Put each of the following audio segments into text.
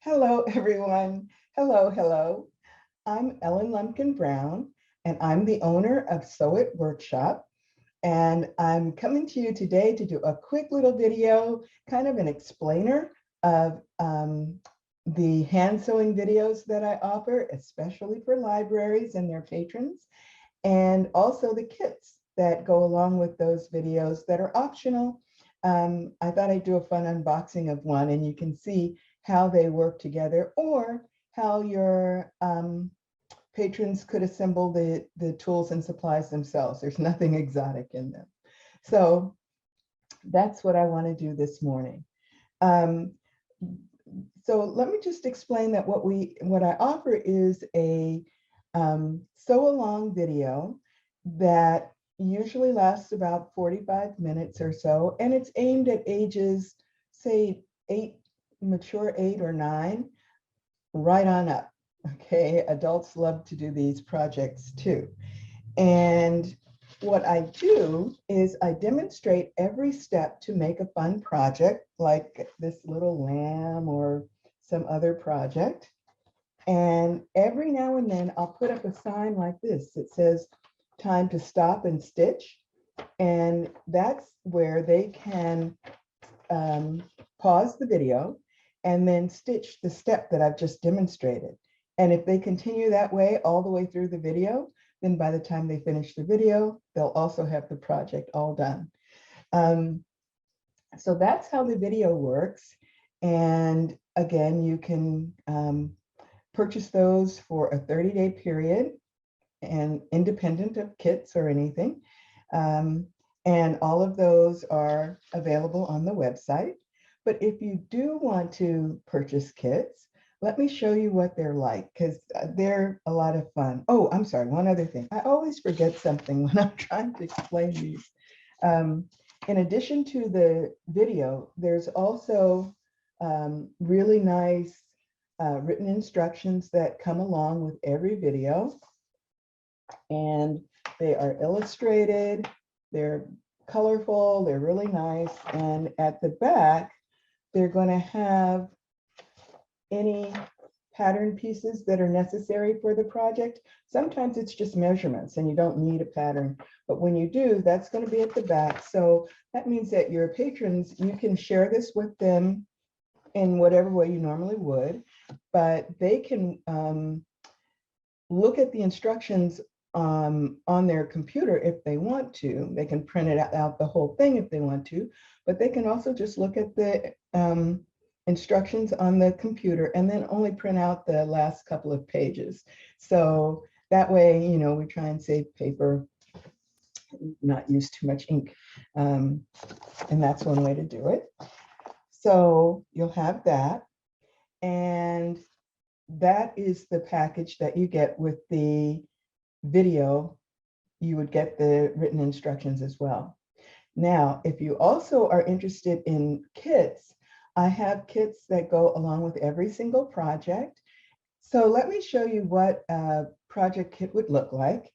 Hello, everyone. Hello, hello. I'm Ellen Lumpkin Brown, and I'm the owner of Sew It Workshop. And I'm coming to you today to do a quick little video, kind of an explainer of the hand sewing videos that I offer, especially for libraries and their patrons, and also the kits that go along with those videos that are optional. I thought I'd do a fun unboxing of one, and you can see how they work together, or how your patrons could assemble the tools and supplies themselves. There's nothing exotic in them. So that's what I want to do this morning. So let me just explain that what I offer is a sew along video that usually lasts about 45 minutes or so, and it's aimed at ages, say, mature 8 or 9, right on up. Okay, adults love to do these projects too. And what I do is I demonstrate every step to make a fun project like this little lamb or some other project. And every now and then I'll put up a sign like this that says time to stop and stitch. And that's where they can pause the video and then stitch the step that I've just demonstrated. And if they continue that way all the way through the video, then by the time they finish the video, they'll also have the project all done. So that's how the video works. And again, you can purchase those for a 30-day period and independent of kits or anything. And all of those are available on the website. But if you do want to purchase kits, let me show you what they're like, because they're a lot of fun. Oh, I'm sorry, one other thing. I always forget something when I'm trying to explain these. In addition to the video, there's also really nice written instructions that come along with every video. And they are illustrated, they're colorful, they're really nice. And at the back, they're going to have any pattern pieces that are necessary for the project. Sometimes it's just measurements and you don't need a pattern, but when you do, that's going to be at the back. So that means that your patrons, you can share this with them in whatever way you normally would, but they can look at the instructions on their computer if they want to. They can print it out the whole thing if they want to, but they can also just look at the instructions on the computer and then only print out the last couple of pages. So that way, you know, we try and save paper, not use too much ink. And that's one way to do it. So you'll have that. And that is the package that you get with the video. You would get the written instructions as well. Now, if you also are interested in kits, I have kits that go along with every single project. So let me show you what a project kit would look like.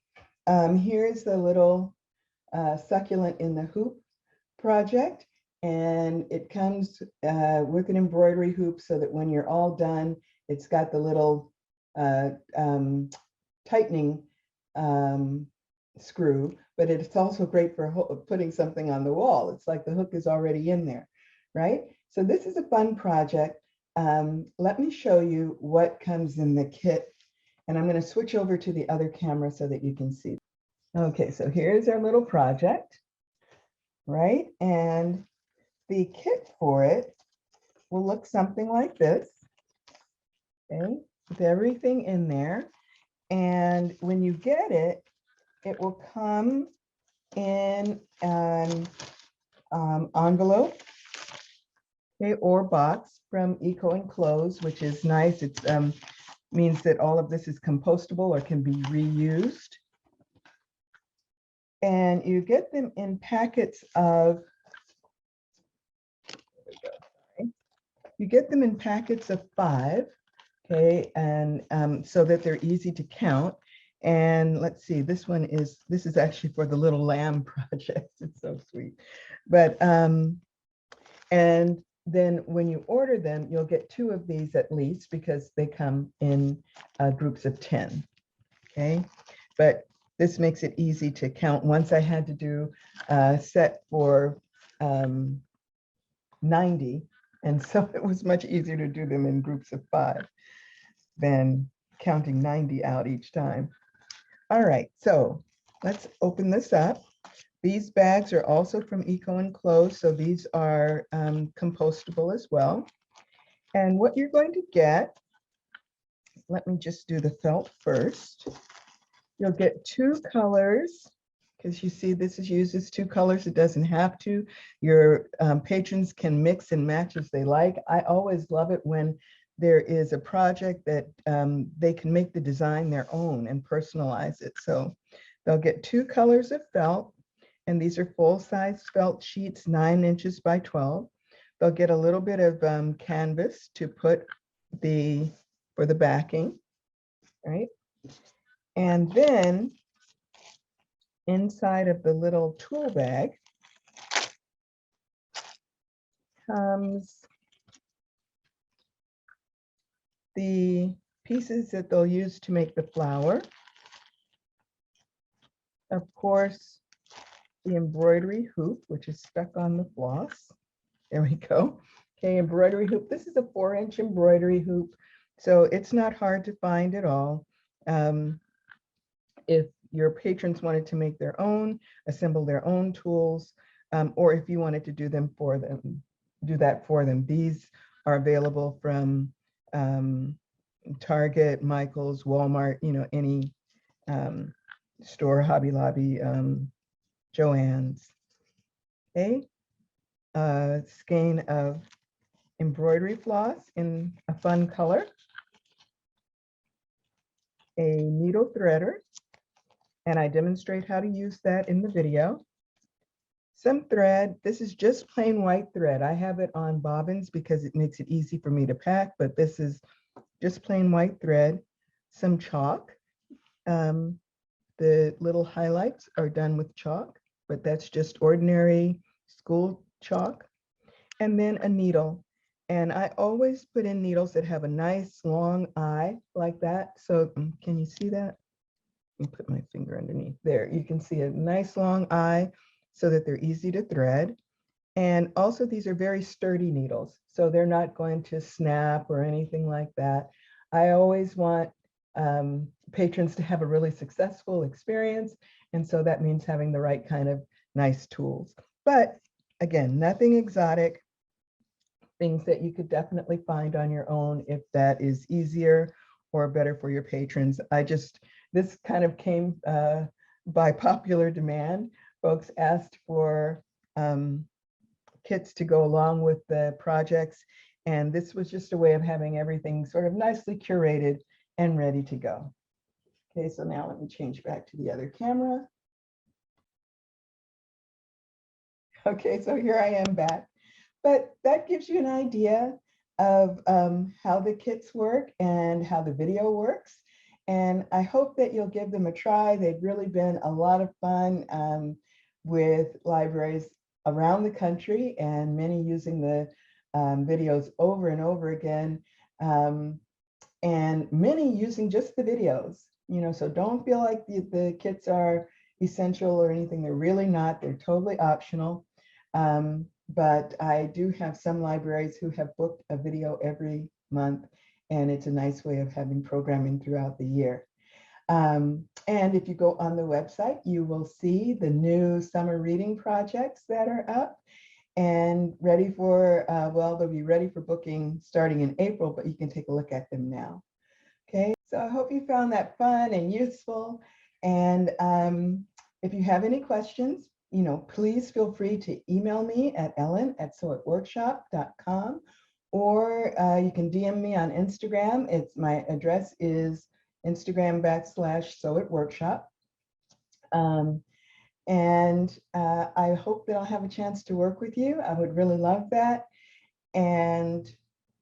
Here's the little succulent in the hoop project, and it comes with an embroidery hoop so that when you're all done, it's got the little tightening screw, but it's also great for putting something on the wall. It's like the hook is already in there, right? So this is a fun project. Let me show you what comes in the kit, and I'm going to switch over to the other camera so that you can see. Okay, so here's our little project, right? And the kit for it will look something like this, okay, with everything in there. And when you get it, it will come in an envelope, okay, or box from Eco Enclosed, which is nice. It means that all of this is compostable or can be reused. And you get them in packets of, you get them in packets of 5, okay, and so that they're easy to count. And let's see, this is actually for the little lamb project. It's so sweet. But and then when you order them, you'll get 2 of these at least because they come in groups of 10. Okay, but this makes it easy to count. Once I had to do a set for 90, and so it was much easier to do them in groups of 5 than counting 90 out each time. All right, so let's open this up. These bags are also from Eco Enclosed, so these are compostable as well. And what you're going to get, let me just do the felt first. You'll get 2 colors, because you see this is used as 2 colors. It doesn't have to. Your patrons can mix and match as they like. I always love it when there is a project that they can make the design their own and personalize it. So they'll get 2 colors of felt, and these are full-size felt sheets, 9 inches by 12. They'll get a little bit of canvas to put for the backing, right? And then inside of the little tool bag comes the pieces that they'll use to make the flower. Of course, the embroidery hoop, which is stuck on the floss. There we go. Okay, embroidery hoop. This is a 4-inch embroidery hoop, so it's not hard to find at all. If your patrons wanted to make their own, assemble their own tools, or if you wanted to do that for them, these are available from Target, Michael's, Walmart, any store, Hobby Lobby, Joann's. Okay, a skein of embroidery floss in a fun color, a needle threader, and I demonstrate how to use that in the video. Some thread. This is just plain white thread. I have it on bobbins because it makes it easy for me to pack, but this is just plain white thread. Some chalk. The little highlights are done with chalk, but that's just ordinary school chalk. And then a needle. And I always put in needles that have a nice long eye like that. So can you see that? Let me put my finger underneath there. You can see a nice long eye so that they're easy to thread. And also these are very sturdy needles, so they're not going to snap or anything like that. I always want patrons to have a really successful experience. And so that means having the right kind of nice tools. But again, nothing exotic, things that you could definitely find on your own if that is easier or better for your patrons. This kind of came by popular demand. Folks asked for kits to go along with the projects, and this was just a way of having everything sort of nicely curated and ready to go. Okay, so now let me change back to the other camera. Okay, so here I am back. But that gives you an idea of how the kits work and how the video works. And I hope that you'll give them a try. They've really been a lot of fun with libraries around the country, and many using the videos over and over again, and many using just the videos. So don't feel like the kits are essential or anything. They're really not. They're totally optional. But I do have some libraries who have booked a video every month, and it's a nice way of having programming throughout the year. And if you go on the website, you will see the new summer reading projects that are up and ready for, well, they'll be ready for booking starting in April, but you can take a look at them now. Okay, so I hope you found that fun and useful. And if you have any questions, please feel free to email me at ellen@sewitworkshop.com, or you can DM me on Instagram. My address is Instagram/sewitworkshop. And I hope that I'll have a chance to work with you. I would really love that. And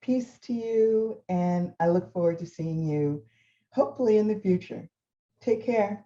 peace to you. And I look forward to seeing you hopefully in the future. Take care.